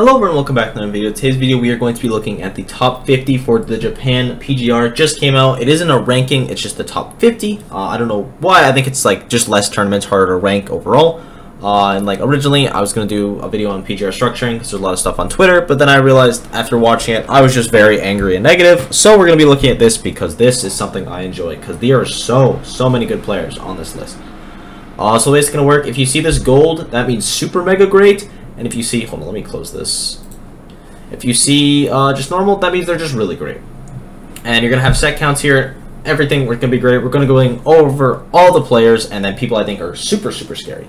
Hello everyone, welcome back to another video. Today's video we are going to be looking at the top 50 for the Japan PGR. Just came out. It isn't a ranking, it's just the top 50. I don't know why. I think it's like just less tournaments, harder to rank overall. And like originally I was going to do a video on PGR structuring because there's a lot of stuff on Twitter, but then I realized after watching it I was just very angry and negative. So we're going to be looking at this because this is something I enjoy because there are so many good players on this list. So the way it's going to work, if you see this gold, that means super mega great. And if you see, hold on, let me close this. If you see just normal, that means they're just really great. And you're going to have set counts here. Everything we're going to be great. We're going to go over all the players and then people I think are super scary.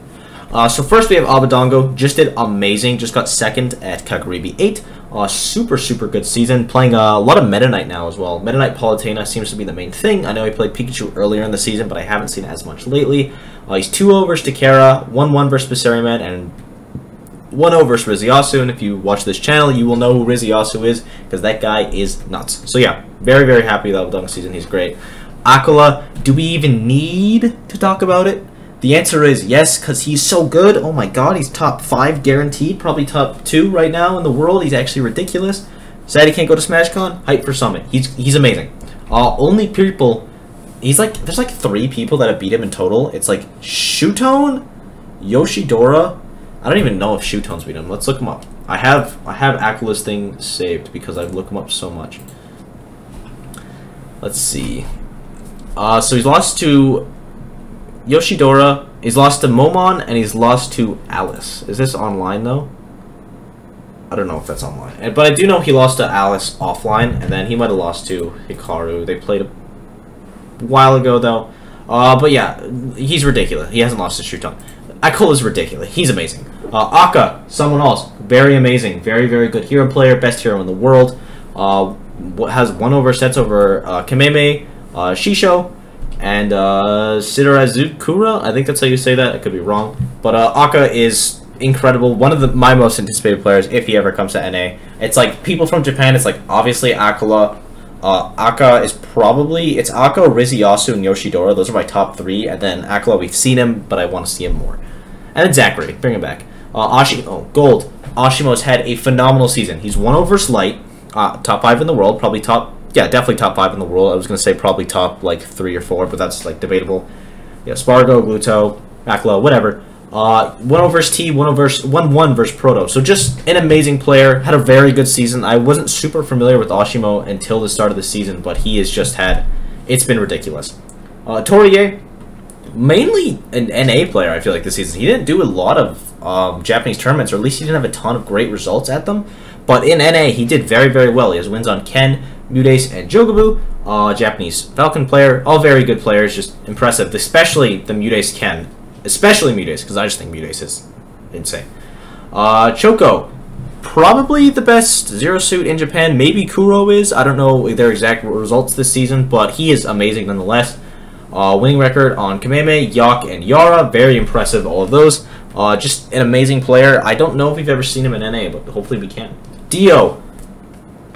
So first we have Obadongo. Just did amazing. Just got second at Kaguribi 8. Super good season. Playing a lot of Meta Knight now as well. Meta Knight Palutena seems to be the main thing. I know he played Pikachu earlier in the season, but I haven't seen it as much lately. He's 2-0 versus Takara, 1-1 versus Bisariman, and 1-0 versus Riziasu, and if you watch this channel, you will know who Riziasu is, because that guy is nuts. So yeah, very happy with Obadongo season. He's great. Aquila, do we even need to talk about it? The answer is yes, because he's so good. Oh my god, he's top 5 guaranteed, probably top 2 right now in the world. He's actually ridiculous. Sad he can't go to SmashCon. Hype for Summit. He's amazing. Only people, there's like 3 people that have beat him in total. It's like Shutone, Yoshidora. I don't even know if Shutone's beat him. Let's look him up. I have Aquila's thing saved because I've looked him up so much. Let's see. So he's lost to Yoshidora, he's lost to Momon, and he's lost to Alice. Is this online though? I don't know if that's online. But I do know he lost to Alice offline, and then he might have lost to Hikaru. They played a while ago though. But yeah, he's ridiculous. He hasn't lost to Shutone. Aquila ridiculous. He's amazing. Akka, someone else, very amazing, very good hero player, best hero in the world. Has 1-0 sets over Kameme, Shisho, and Shiroyuki. I think that's how you say that. I could be wrong, but Akka is incredible. One of my most anticipated players if he ever comes to NA. It's like people from Japan. It's like obviously Aquila. Akka is probably, it's Akka, Riziasu, and Yoshidora. Those are my top 3. And then Aquila, we've seen him, but I want to see him more. And then Zachary, bring him back. Ashimo, gold. Ashimo's had a phenomenal season. He's 1-0 versus Light, top 5 in the world, probably definitely top 5 in the world. I was going to say probably top, like, 3 or 4, but that's, like, debatable. Yeah, Spargo, Gluto, Aquila, whatever. 1-0 versus T, 1-1 versus Proto. So just an amazing player. Had a very good season. I wasn't super familiar with Ashimo until the start of the season, but he has just had, it's been ridiculous. Torie, mainly an NA player, I feel like, this season. He didn't do a lot of Japanese tournaments, or at least he didn't have a ton of great results at them. But in NA, he did very well. He has wins on Ken, Mudace, and Jogabu. Japanese Falcon player. All very good players, just impressive. Especially the Mudace Ken. Especially Mudace, because I just think Mudace is insane. Choco, probably the best Zero Suit in Japan. Maybe Kuro is. I don't know their exact results this season, but he is amazing nonetheless. Winning record on Kameme, Yak, and Yara. Very impressive, all of those. Just an amazing player. I don't know if we've ever seen him in NA, but hopefully we can. Dio.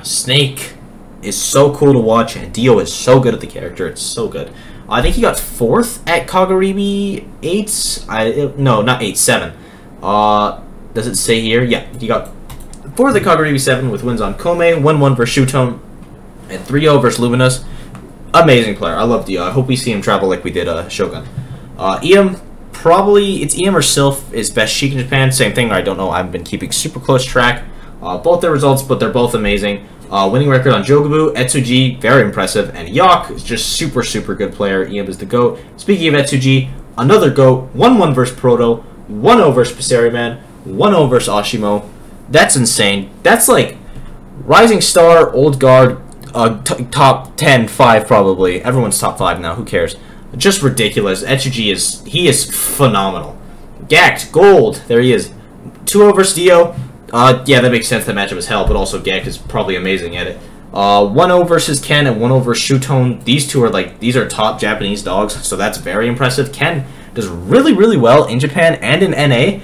Snake is so cool to watch, and Dio is so good at the character. It's so good. I think he got 4th at Kaguribi 8. No, not 8, 7. Does it say here? Yeah, he got 4th at Kaguribi 7 with wins on Kome, 1-1 versus Shutone, and 3-0 versus Luminous. Amazing player. I love Dio. I hope we see him travel like we did Shogun. EM, probably, it's EM or Sylph is best Sheik in Japan. Same thing, I don't know. I've been keeping super close track. Both their results, but they're both amazing. Winning record on Jogabu, Etsuji, very impressive, and Yak is just super good player. EM is the GOAT. Speaking of Etsuji, another GOAT, 1-1 versus Proto, 1-0 versus Bisariman, 1-0 versus Ashimo. That's insane. That's like Rising Star, Old Guard, top 10, 5 probably. Everyone's top 5 now, who cares? Just ridiculous. Etsuji he is phenomenal. Gact, gold, there he is. 2-0 versus Dio. Yeah, that makes sense. That matchup is hell, but also Gek is probably amazing at it. 1-0 versus Ken and 1-0 versus Shutone. These two are these are top Japanese dogs, so that's very impressive. Ken does really well in Japan and in NA,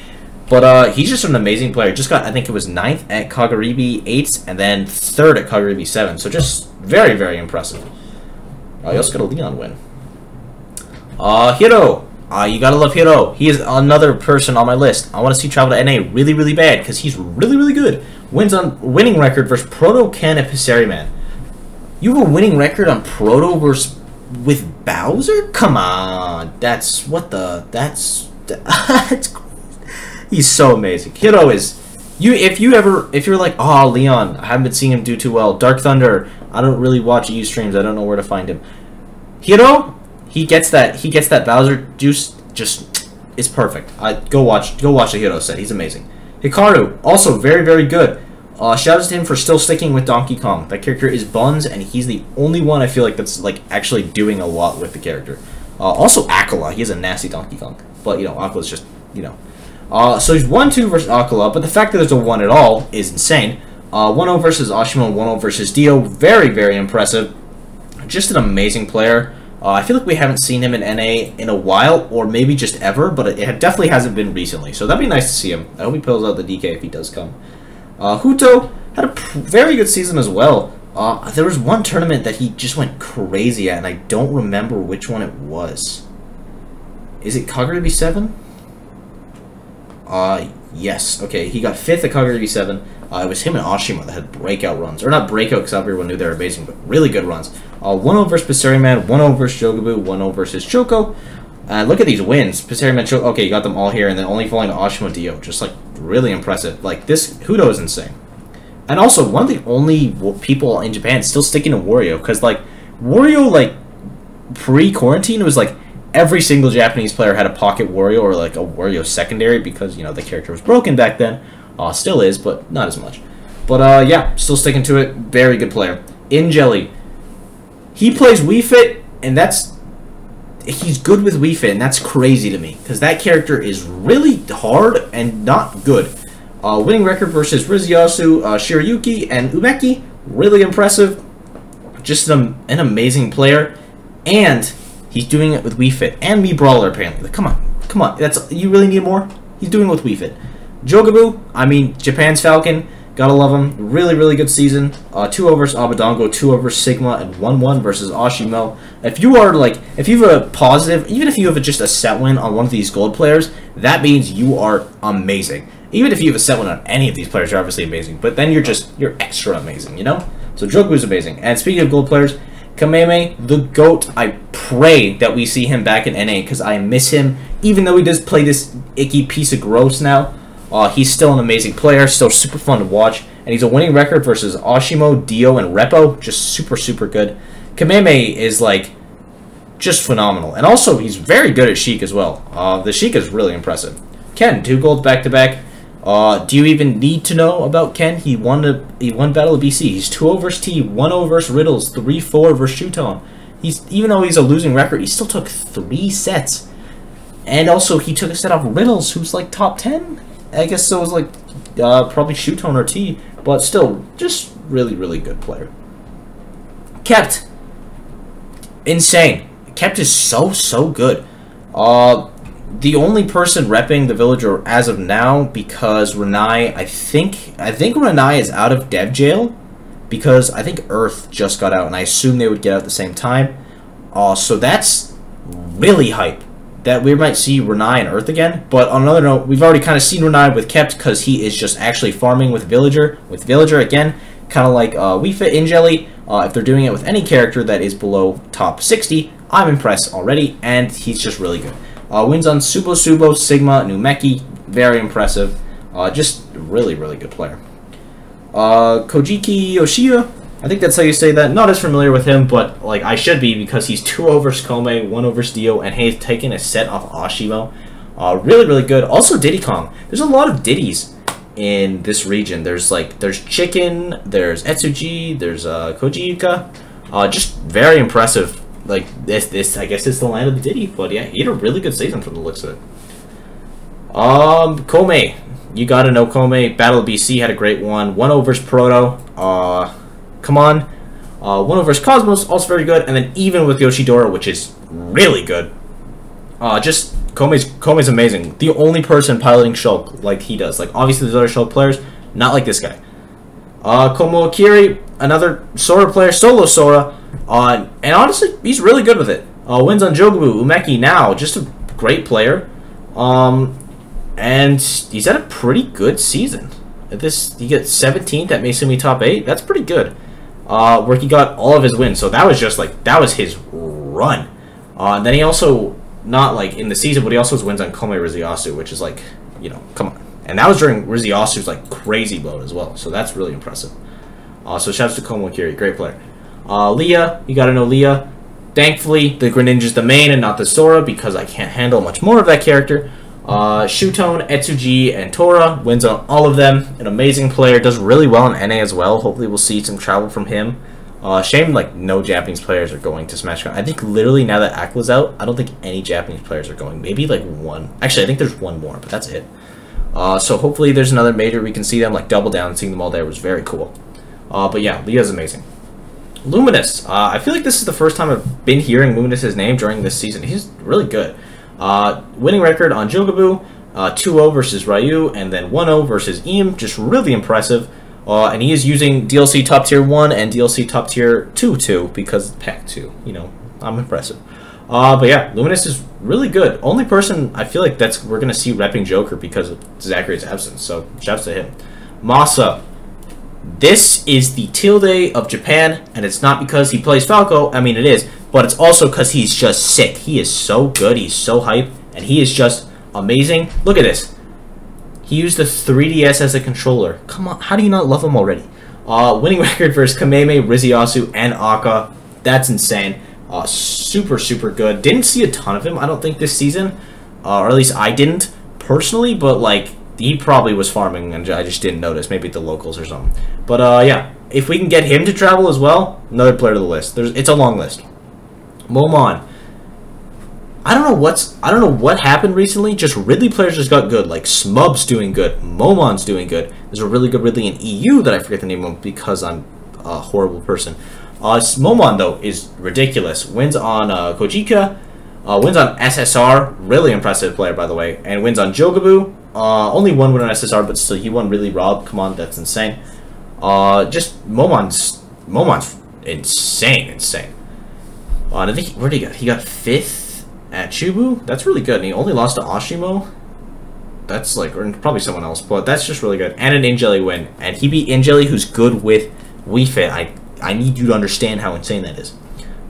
but he's just an amazing player. Just got, I think it was 9th at Kaguribi 8, and then 3rd at Kaguribi 7. So just very impressive. He also got a Leon win. Hiro. You gotta love Hiro. He is another person on my list. I want to see travel to NA really, really bad because he's really, really good. Winning record versus Proto, Ken, and Pisariman. You have a winning record on Proto versus with Bowser? Come on, that's he's so amazing. Hiro is if you're like, oh, Leon, I haven't been seeing him do too well. Dark Thunder, I don't really watch EU streams. I don't know where to find him. Hiro, he gets that Bowser juice. Just it's perfect. Go watch the Hiro set. He's amazing. Hikaru, also very, very good. Shout out to him for still sticking with Donkey Kong. That character is buns, and he's the only one I feel like that's like actually doing a lot with the character. Also Akala, he has a nasty Donkey Kong, but you know Akala's just so he's 1-2 versus Akala, but the fact that there's a 1 at all is insane. 1-0 versus Ashimo, 1-0 versus Dio, very, very impressive. Just an amazing player. I feel like we haven't seen him in NA in a while, or maybe just ever, but it definitely hasn't been recently. So that'd be nice to see him. I hope he pulls out the DK if he does come. Huto had a very good season as well. There was one tournament that he just went crazy at, and I don't remember which one it was. Is it Kagura B7? Yes. Okay, he got 5th at Kagura B7. It was him and Ashima that had breakout runs. Or not breakout, because everyone knew they were amazing, but really good runs. 1-0 versus Pisariman, 1-0 versus Jogabu, 1-0 versus Choco. And look at these wins. Pisariman, Choco, okay, you got them all here, and then only falling to Ashima Dio. Just, like, really impressive. Like, this Hudo is insane. And also, one of the only people in Japan still sticking to Wario, because, like, Wario, like, pre-quarantine was, like, every single Japanese player had a Pocket Wario or, like, a Wario secondary, because, you know, the character was broken back then. Still is, but not as much. But, yeah, still sticking to it. Very good player. Injelly. He plays Wii Fit, and he's good with Wii Fit, and that's crazy to me, because that character is really hard and not good. Winning record versus Riziasu, Shiroyuki, and Umeki. Really impressive. Just an amazing player. And he's doing it with Wii Fit. And Mii Brawler, apparently. Come on. You really need more? He's doing it with Wii Fit. Jogabu, I mean, Japan's Falcon, gotta love him. Really, really good season. 2-0 versus Obadongo, 2-0 versus Sigma, and 1-1 versus Ashimo. If you have a positive, even if you have just a set win on one of these gold players, that means you are amazing. Even if you have a set win on any of these players, you're obviously amazing. But then you're extra amazing, you know? So Jogabu's amazing. And speaking of gold players, Kameme, the GOAT, I pray that we see him back in NA, because I miss him. Even though he does play this icky piece of gross now, he's still an amazing player, still super fun to watch, and he's a winning record versus Ashimo, Dio, and Repo, just super, super good. Kameme is, like, just phenomenal, and also he's very good at Sheik as well. The Sheik is really impressive. Ken, 2 golds back-to-back. Do you even need to know about Ken? He won Battle of BC. He's 2-0 versus T, 1-0 versus Riddles, 3-4 versus Shuton. Even though he's a losing record, he still took 3 sets. And also, he took a set off Riddles, who's, like, top 10? I guess so. It was like probably Shuton or T, but still, just really, really good player. Kept, insane. Kept is so good. The only person repping the villager as of now, because Renai, I think Renai is out of dev jail, because I think Earth just got out, and I assume they would get out at the same time. So that's really hype. That we might see Renai and Earth again. But on another note, we've already kind of seen Renai with Kept, because he is just actually farming with Villager. With Villager, again, kind of like Wii Fit Injelly. If they're doing it with any character that is below top 60, I'm impressed already, and he's just really good. Wins on Subo, Sigma, Numeki, very impressive. Just really, really good player. Kojiki Yoshiya, I think that's how you say that. Not as familiar with him, but like I should be, because he's 2-0 versus Kome, 1-0 versus Dio, and he's taken a set off Ashimo. Really, really good. Also Diddy Kong. There's a lot of Diddies in this region. There's Chicken, there's Etsuji, there's Kojika. Just very impressive. Like this I guess it's the land of the Diddy, but yeah, he had a really good season from the looks of it. Kome. You gotta know Kome. Battle of BC had a great one. 1-0 versus Proto. Come on. 1-0 versus Cosmos, also very good. And then even with Yoshidora, which is really good. Just Kome's amazing. The only person piloting Shulk like he does. Like obviously there's other Shulk players, not like this guy. Komo Akiri, another Sora player, solo Sora. And honestly, he's really good with it. Wins on Jogabu, Umeki now, just a great player. And he's had a pretty good season. He gets 17th at Masumi top 8. That's pretty good. Where he got all of his wins. So that was just like, that was his run. And then he also, not like in the season, but he also has wins on Komo Akiri, which is like, you know, come on. And that was during Rizuyasu's like crazy mode as well. So that's really impressive. So shouts to Komo Akiri, great player. Leah, you gotta know Leah. Thankfully, the Greninja's the main and not the Sora because I can't handle much more of that character. Shutone, Etsuji, and Tora wins on all of them. An amazing player, does really well in NA as well. Hopefully we'll see some travel from him. Shame like no Japanese players are going to SmashCon. I think literally now that Aqua's out, I don't think any Japanese players are going. Maybe like one. Actually, I think there's one more, but that's it. So hopefully there's another major we can see them, like Double Down. Seeing them all there was very cool. But yeah, Leah's amazing. Luminous. I feel like this is the first time I've been hearing Luminous's name during this season. He's really good. Winning record on Jogabu, 2-0 versus Ryu, and then 1-0 versus Eam. Just really impressive. And he is using DLC Top Tier 1 and DLC Top Tier 2 too, because Pack 2. You know, I'm impressive. But yeah, Luminous is really good. Only person I feel like we're going to see repping Joker because of Zachary's absence. So shouts to him. Masa. This is the Tilde of Japan, and it's not because he plays Falco. I mean, it is. But it's also because he's just sick. He is so good. He's so hype. And he is just amazing. Look at this. He used the 3DS as a controller. Come on. How do you not love him already? Winning record versus Kameme, Rizuyasu, and Akka. That's insane. Super, super good. Didn't see a ton of him, I don't think, this season. Or at least I didn't, personally. But, like, he probably was farming, and I just didn't notice. Maybe at the locals or something. But, yeah. If we can get him to travel as well, another player to the list. It's a long list. Momon. I don't know what happened recently. Just Ridley players just got good. Like Smub's doing good. Momon's doing good. There's a really good Ridley in EU that I forget the name of because I'm a horrible person. Momon though is ridiculous. Wins on Kojiki, wins on SSR. Really impressive player by the way. And wins on Jogabu. Only one win on SSR, but still he won really Rob. Come on, that's insane. Just Momon's insane. I think where did he go? He got 5th at Chubu. That's really good. And he only lost to Oshimo. That's like, or probably someone else, but that's just really good. And an Injelly win. And he beat Injelly, who's good with Wii Fit. I need you to understand how insane that is.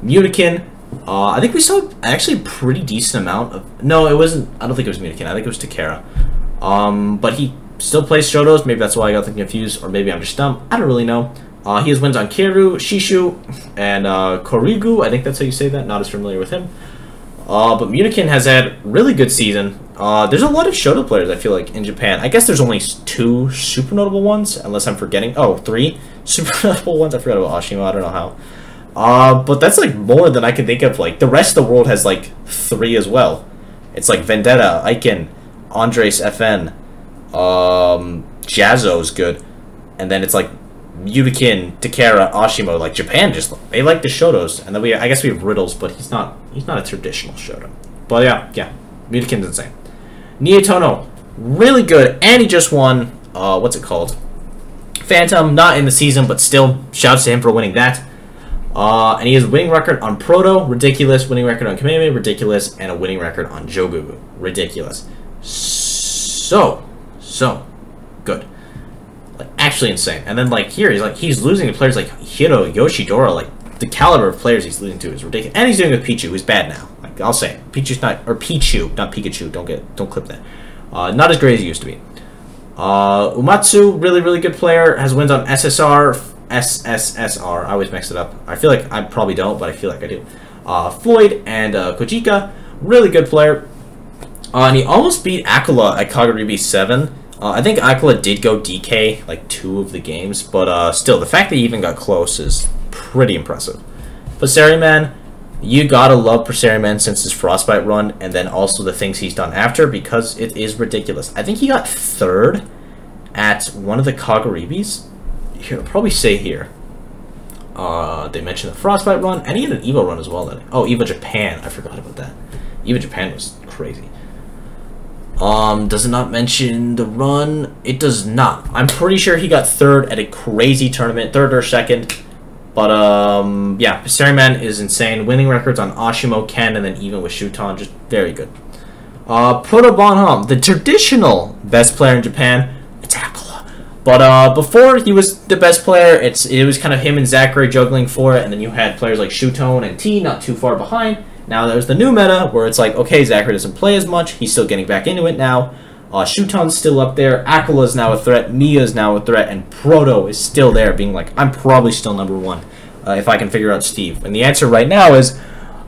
Munikin. I think we saw actually a pretty decent amount of. No, it wasn't. I don't think it was Munikin. I think it was Takara. But he still plays Shotos. Maybe that's why I got them confused, or maybe I'm just dumb. I don't really know. He has wins on Kiru, Shishu, and Korigu. I think that's how you say that. Not as familiar with him. But Munikin has had really good season. There's a lot of Shoto players, I feel like, in Japan. I guess there's only 2 super notable ones, unless I'm forgetting. Oh, 3 super notable ones. I forgot about Oshimo. I don't know how. But that's like more than I can think of. Like the rest of the world has like 3 as well. It's like Vendetta, Aiken, Andres FN, Jazzo's good, and then it's like Yudikin, Takara, Oshimo. Like Japan, just they like the Shotos, and then I guess we have Riddles, but he's not a traditional Shoto. But yeah, Yudikin's insane. Nietono, really good, and he just won. What's it called? Phantom, not in the season, but still, shouts to him for winning that. And he has a winning record on Proto, ridiculous. Winning record on Kameme, ridiculous, and a winning record on Jogubu, ridiculous. So good. Like, actually insane. And then like here he's losing to players like Hiro Yoshidora. Like the caliber of players he's losing to is ridiculous. And he's doing with Pichu, who's bad now. Like I'll say it. Pichu's not, or Pichu, not Pikachu. Don't clip that. Not as great as he used to be. Umatsu, really good player, has wins on SSR, SSSR. I always mix it up. I feel like I probably don't, but I feel like I do. Floyd and Kojika, really good player. And he almost beat Akula at Kaguribi 7. I think Akula did go DK like 2 of the games, but still, the fact that he even got close is pretty impressive. Paseriman, you gotta love Paseriman since his Frostbite run, and then also the things he's done after, because it is ridiculous. I think he got 3rd at one of the Kaguribis. Here, I'll probably say here. They mentioned the Frostbite run, and he had an Evo run as well. Oh, Evo Japan. I forgot about that. Evo Japan was crazy. Does it not mention the run? It does not. I'm pretty sure he got 3rd at a crazy tournament, 3rd or 2nd. But, yeah, Paseriman is insane. Winning records on Oshimo, Ken, and then even with Shuton, just very good. Proto Bonham, the traditional best player in Japan. It's Aquila. But before he was the best player, it was kind of him and Zachary juggling for it, and then you had players like Shutone and T not too far behind. Now there's the new meta where it's like, okay, Zachary doesn't play as much. He's still getting back into it now. Shuton's still up there. Aquila's now a threat. Mia's now a threat. And Proto is still there, being like, I'm probably still #1 if I can figure out Steve. And the answer right now is,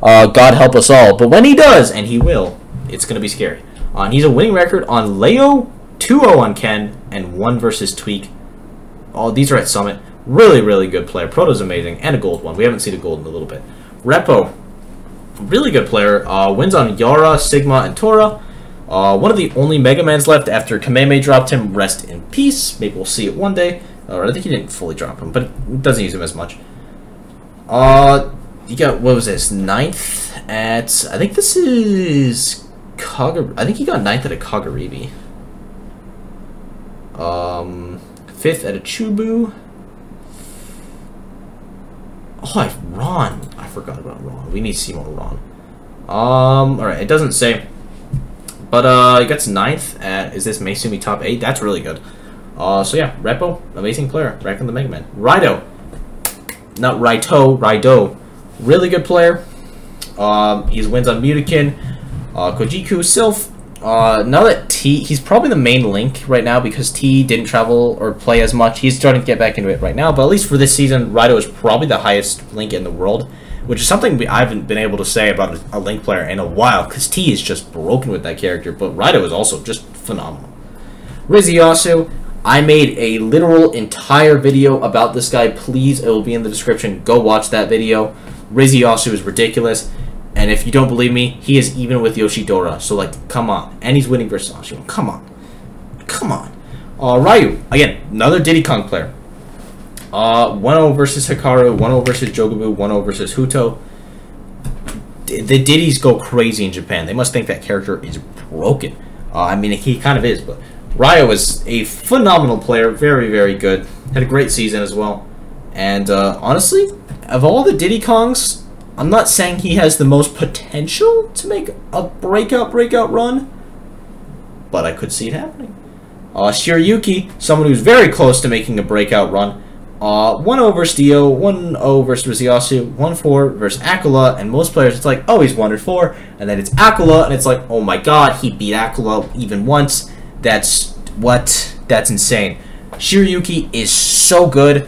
God help us all. But when he does, and he will, it's going to be scary. And he's a winning record on Leo, 2-0 on Ken, and 1 versus Tweak. Oh, these are at Summit. Really, really good player. Proto's amazing. And a gold one. We haven't seen a gold in a little bit. Repo, really good player. Wins on Yara, Sigma, and Tora. One of the only Mega Mans left after Kameme dropped him. Rest in peace. Maybe we'll see it one day. Or I think he didn't fully drop him, but it doesn't use him as much. You got, what was this? 9th at, I think this is I think he got 9th at a Kagaribi. 5th at a Chubu. Oh, Ron. I forgot about Ron. We need to see more Ron. Alright, it doesn't say. But, he gets 9th at, is this Maisumi top 8? That's really good. So yeah, Repo, amazing player. Back in the Mega Man. Raido. Not Raito, Raido. Really good player. He wins on Mutakin. Kojiku, Sylph. Now that T, he's probably the main link right now because T didn't travel or play as much. He's starting to get back into it right now, but at least for this season, Raido is probably the highest link in the world, which is something I haven't been able to say about a link player in a while because T is just broken with that character, but Raido is also just phenomenal. Riziasu, I made a literal entire video about this guy. Please, it will be in the description. Go watch that video. Riziasu is ridiculous. And if you don't believe me, he is even with Yoshidora. So, like, come on. And he's winning versus Ashimo. Come on. Come on. Ryu. Again, another Diddy Kong player. 1-0 versus Hikaru. 1-0 versus Jogabu. 1-0 versus Huto. The Diddies go crazy in Japan. They must think that character is broken. I mean, he kind of is, but Ryu is a phenomenal player. Very, very good. Had a great season as well. And, honestly, of all the Diddy Kongs, I'm not saying he has the most potential to make a breakout run, but I could see it happening. Shiroyuki, someone who's very close to making a breakout run. 1-0 versus Dio, 1-0 versus Riziasu, 1-4 versus Aquila, and most players it's like, oh, he's 1-4, and then it's Aquila, and it's like, oh my god, he beat Aquila even once. That's insane. Shiroyuki is so good.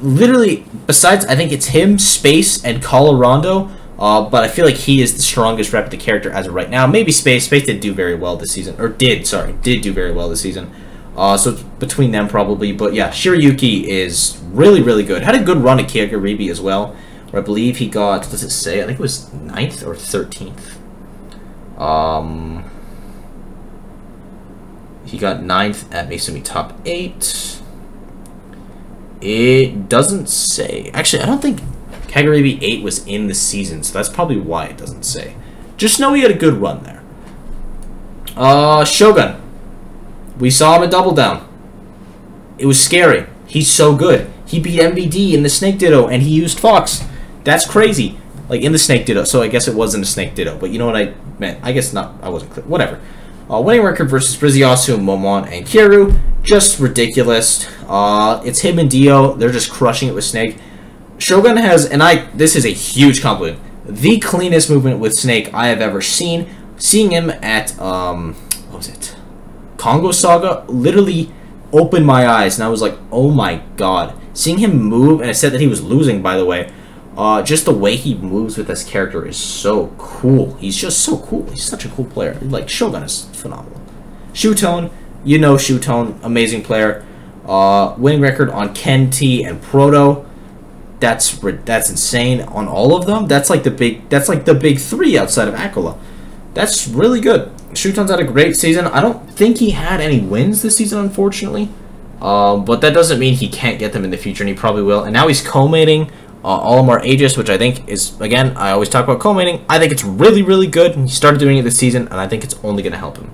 Literally, besides, I think it's him, Space, and Colorado, but I feel like he is the strongest rep of the character as of right now. Maybe Space. Space did do very well this season. Or did do very well this season. So it's between them probably. But yeah, Shiroyuki is really, really good. Had a good run at Kagaribi as well, where I believe he got, does it say? I think it was 9th or 13th. He got 9th at Maisumi top 8. It doesn't say. Actually, I don't think Kagaribi 8 was in the season, so that's probably why it doesn't say. Just know he had a good run there. Shogun. We saw him at Double Down. It was scary. He's so good. He beat MVD in the Snake Ditto, and he used Fox. That's crazy. Like, in the Snake Ditto, so I guess it wasn't a Snake Ditto, but you know what I meant. I guess not. I wasn't clear. Whatever. Winning record versus Riziasu, Momon, and Kiru. Just ridiculous. It's him and Dio. They're just crushing it with Snake. Shogun has, and this is a huge compliment, the cleanest movement with Snake I have ever seen. Seeing him at, what was it? Congo Saga literally opened my eyes, and I was like, oh my god. Seeing him move, and it said that he was losing, by the way. Just the way he moves with this character is so cool. He's just so cool. He's such a cool player. Like, Shogun is phenomenal. Shutone, you know Shutone, amazing player. Winning record on Ken, T, and Proto. That's insane on all of them. That's like the big three outside of Aquila. That's really good. Shutone's had a great season. I don't think he had any wins this season, unfortunately. But that doesn't mean he can't get them in the future, and he probably will. And now he's co-mating Olimar Aegis, which I think is, again, I always talk about co-mating. I think it's really, really good. He started doing it this season, and I think it's only going to help him.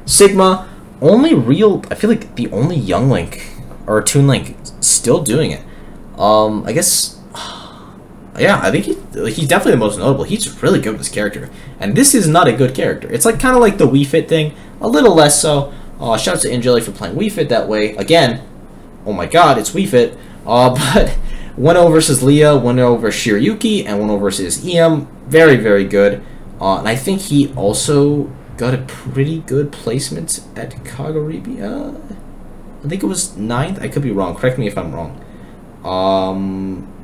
Sigma, only real, I feel like the only Young Link, or Toon Link, still doing it. I guess, yeah, I think he's definitely the most notable. He's really good with this character, and this is not a good character. It's like kind of like the Wii Fit thing, a little less so. Shout out to Angeli for playing Wii Fit that way. Again, oh my god, it's Wii Fit. But 1-0 versus Leah, 1-0 versus Shiroyuki, and 1-0 versus EM. Very, very good. And I think he also got a pretty good placement at Kagoribi. I think it was 9th. I could be wrong. Correct me if I'm wrong.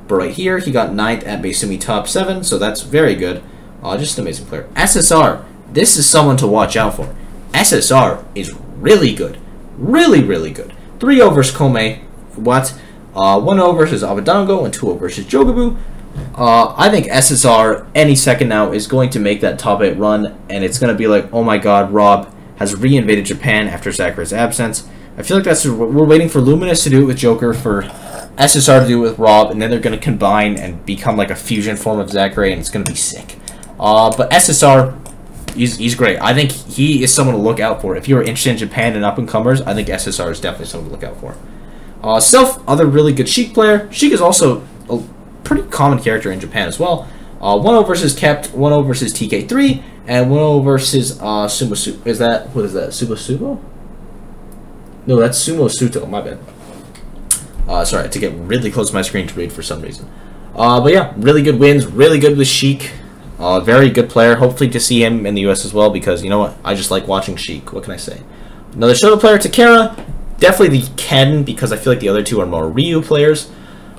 But right here, he got 9th at Meisumi Top 7, so that's very good. Just an amazing player. SSR, this is someone to watch out for. SSR is really good. Really, really good. 3-0 versus Komo. What? 1-0 versus Obadongo and 2-0 versus Jogabu. I think SSR any second now is going to make that top 8 run, and it's going to be like, oh my god, Rob has reinvaded Japan after Sakurai's absence. I feel like we're waiting for Luminous to do it with Joker, for SSR to do it with Rob, and then they're going to combine and become like a fusion form of Sakurai, and it's going to be sick. But SSR, he's great. I think he is someone to look out for. If you're interested in Japan and up-and-comers, I think SSR is definitely someone to look out for. Other really good Sheik player. Sheik is also a pretty common character in Japan as well. 1-0 versus Kept, 1-0 versus TK3, and 1-0 versus Sumo Sumo. What is that? Sumo Sumo? No, that's Sumo Suto, my bad. Sorry, I had to get really close to my screen to read for some reason. But yeah, really good wins, really good with Sheik. Very good player. Hopefully to see him in the US as well, because you know what? I just like watching Sheik. What can I say? Another Shoto player, Takara. Definitely the Ken, because I feel like the other two are more Ryu players.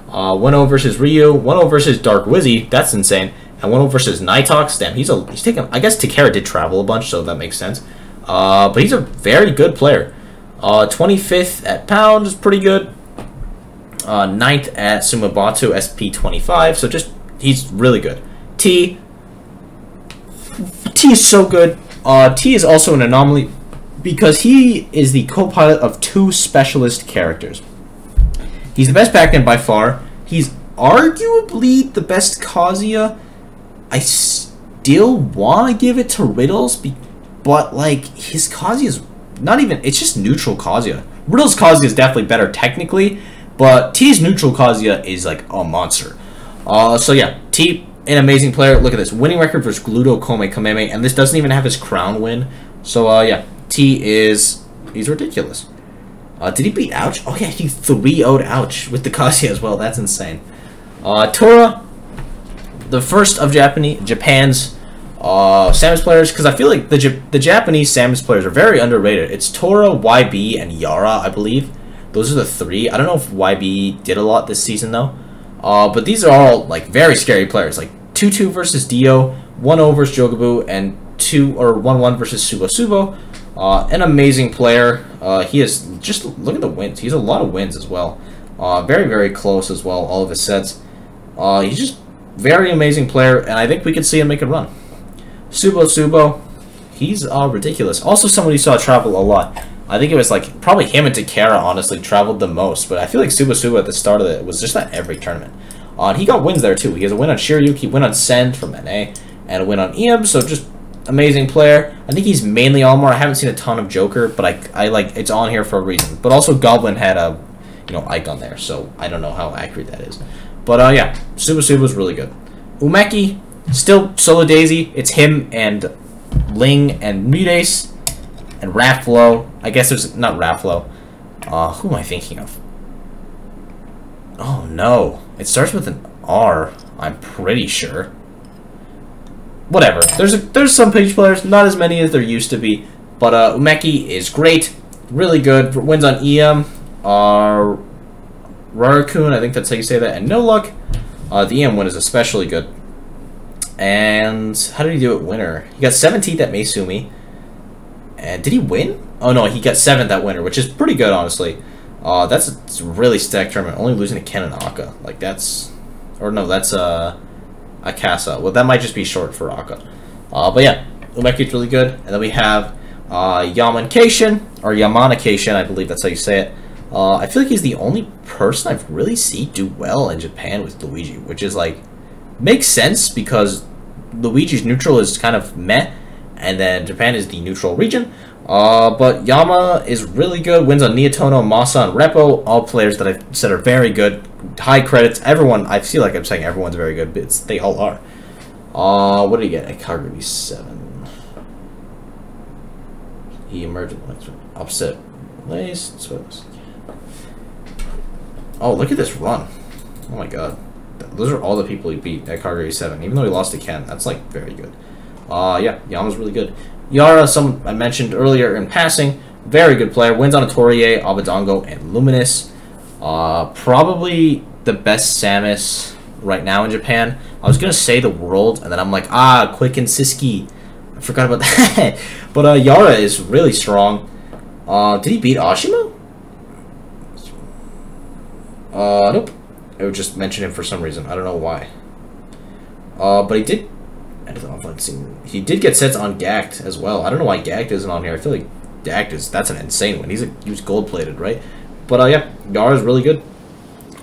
1-0 versus Ryu, 1-0 versus Dark Wizzy. That's insane. And 1-0 versus Nightox. Damn, he's taken. I guess Takara did travel a bunch, so that makes sense. But he's a very good player. 25th at Pound is pretty good. 9th at Sumabatu SP25. So he's really good. T is so good. T is also an anomaly because he is the co-pilot of 2 specialist characters. He's the best backend by far. He's arguably the best Kazuya. I still want to give it to Riddles, but like his Kazuya is not even. It's just neutral Kazuya. Riddles' Kazuya is definitely better technically, but T's neutral Kazuya is like a monster. So yeah, T, an amazing player. Look at this winning record versus Gluto Kome Kameme, and this doesn't even have his crown win. So yeah, he's ridiculous. Did he beat Ouch? Oh yeah, he 3-0'd Ouch with the Kazuya as well. That's insane. Tora, the first of Japan's Samus players, because I feel like the Japanese Samus players are very underrated. It's Tora, YB, and Yara, I believe. Those are the 3. I don't know if YB did a lot this season though. But these are all like very scary players. Like 2-2 versus Dio, 1-0 versus Jogabu, and 1-1 versus Subo Subo. An amazing player. He is just look at the wins. He's a lot of wins as well. Very, very close as well. All of his sets. He's just very amazing player, and I think we could see him make a run. Subo Subo, he's ridiculous. Also, someone you saw travel a lot. I think it was like probably him and Takara honestly traveled the most, but I feel like Subo Subo at the start of it was just at every tournament. He got wins there too. He has a win on Shiroyuki, win on Send from NA, and a win on EM. So just amazing player. I think he's mainly Almar. I haven't seen a ton of Joker, but I like it's on here for a reason. But also Goblin had a icon there, so I don't know how accurate that is. But yeah, Subo Subo was really good. Umeki, still solo Daisy. It's him and Ling and Midace and Rafflo. I guess there's not Rafflo. Who am I thinking of? Oh no, it starts with an R. I'm pretty sure. Whatever. There's some page players, not as many as there used to be, but Umeki is great, really good. Wins on EM. Rarakun, I think that's how you say that, and No Luck. The EM win is especially good. And how did he do at winner? He got 17th at Meisumi. And did he win? Oh no, he got 7th at winner, which is pretty good, honestly. That's a really stacked tournament. Only losing to Ken and Aka. Like that's, or no, that's Akasa. Well, that might just be short for Aka. But yeah, Umeki's really good. And then we have Yamancation, or Yamanakation, I believe that's how you say it. I feel like he's the only person I've really seen do well in Japan with Luigi, which is like, makes sense because Luigi's neutral is kind of meh, and then Japan is the neutral region. But Yama is really good, wins on Niatono, Masa, and Repo, all players that I've said are very good. high credits. Everyone, I feel like I'm saying everyone's very good, but they all are. What did he get? A Kagami 7. He emerged in the next one. Upset. Nice. Oh, look at this run. Oh my god. Those are all the people he beat at Kagami 7, even though he lost to Ken. That's, like, very good. Yeah, Yama's really good. Yara, some I mentioned earlier in passing, very good player. Wins on a Torie, Obadongo, and Luminous. Probably the best Samus right now in Japan. I was going to say the world, and then I'm like, Quick and Siski. I forgot about that. But Yara is really strong. Did he beat Ashimo? Nope. I would just mention him for some reason. I don't know why. But he did... I don't know if I've seen... He did get sets on Gact as well. I don't know why Gact isn't on here. I feel like Gact is... That's an insane one. He was gold-plated, right? But, yeah. Yara's really good.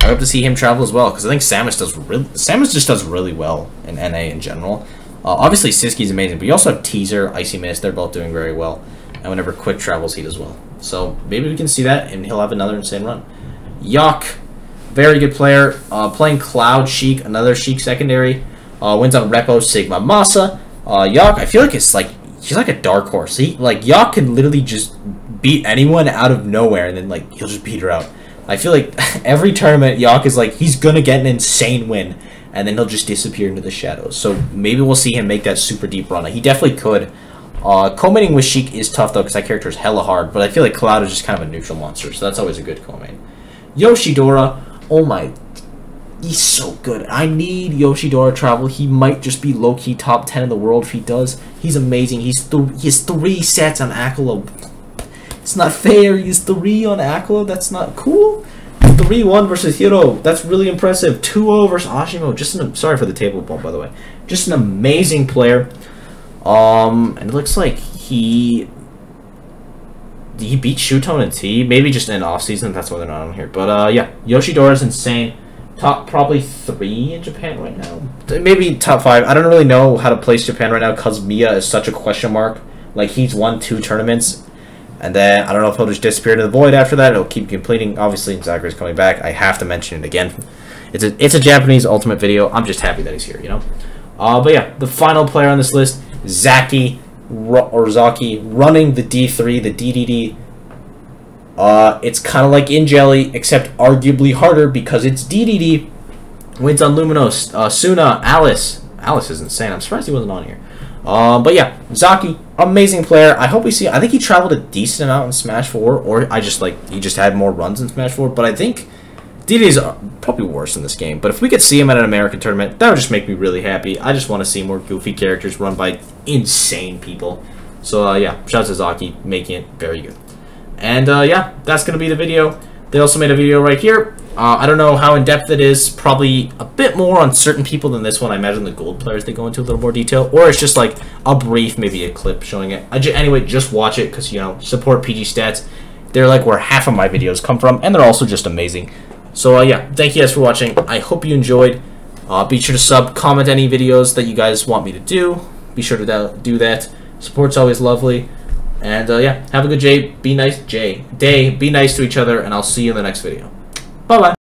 I hope to see him travel as well, because I think Samus just does really well in NA in general. Obviously, Siski's amazing, but you also have Teaser, Icy Mist. They're both doing very well. And whenever Quick travels, he does well. So, maybe we can see that, and he'll have another insane run. Yak, very good player. Playing Cloud Sheik, another Sheik secondary. Wins on Repo, Sigma, Masa. Yak, I feel like he's like a dark horse. Yak can literally just beat anyone out of nowhere, and then, like, he'll just beat her out. I feel like every tournament, Yak is like, he's gonna get an insane win, and then he'll just disappear into the shadows. So maybe we'll see him make that super deep run. He definitely could. Co-maining with Sheik is tough, though, because that character is hella hard, but I feel like Cloud is just kind of a neutral monster, so that's always a good co-main. Yoshidora, oh my, he's so good. I need Yoshidora travel. He might just be low-key top 10 in the world if he does. He's amazing. He has 3 sets on Akula. It's not fair. He's 3 on Akula. That's not cool. 3-1 versus Hiro. That's really impressive. 2-0 versus Ashimo. Sorry for the table bump, by the way. Just an amazing player. And it looks like he beat Shutone and T. Maybe just in off season. That's why they're not on here. But yeah, Yoshidora's insane. Top probably 3 in Japan right now. Maybe top 5. I don't really know how to place Japan right now because Mia is such a question mark. Like, he's won 2 tournaments. And then, I don't know if he'll just disappear into the void after that. It'll keep completing. Obviously, Zachary's coming back. I have to mention it again. It's a Japanese Ultimate video. I'm just happy that he's here, you know? But yeah, the final player on this list, Zaki, running the D3, the DDD. It's kind of like In Jelly, except arguably harder because it's DDD. Wins on Luminos, Suna, Alice. Alice is insane. I'm surprised he wasn't on here. But yeah, Zaki, amazing player. I hope we see. I think he traveled a decent amount in Smash 4, or he just had more runs in Smash 4. But I think DD's probably worse in this game. But if we could see him at an American tournament, that would just make me really happy. I just want to see more goofy characters run by insane people. So yeah, shout out to Zaki, making it very good. And yeah, that's gonna be the video. They also made a video right here. I don't know how in-depth it is. Probably a bit more on certain people than this one. I imagine the gold players, they go into a little more detail. Or it's just like a brief, maybe a clip showing it. Anyway, just watch it because, you know, support pgstats. They're like where half of my videos come from. And they're also just amazing. So, yeah, thank you guys for watching. I hope you enjoyed. Be sure to sub, comment any videos that you guys want me to do. Be sure to do that. Support's always lovely. And, yeah, have a good day. Be nice to each other. And I'll see you in the next video. Bye-bye.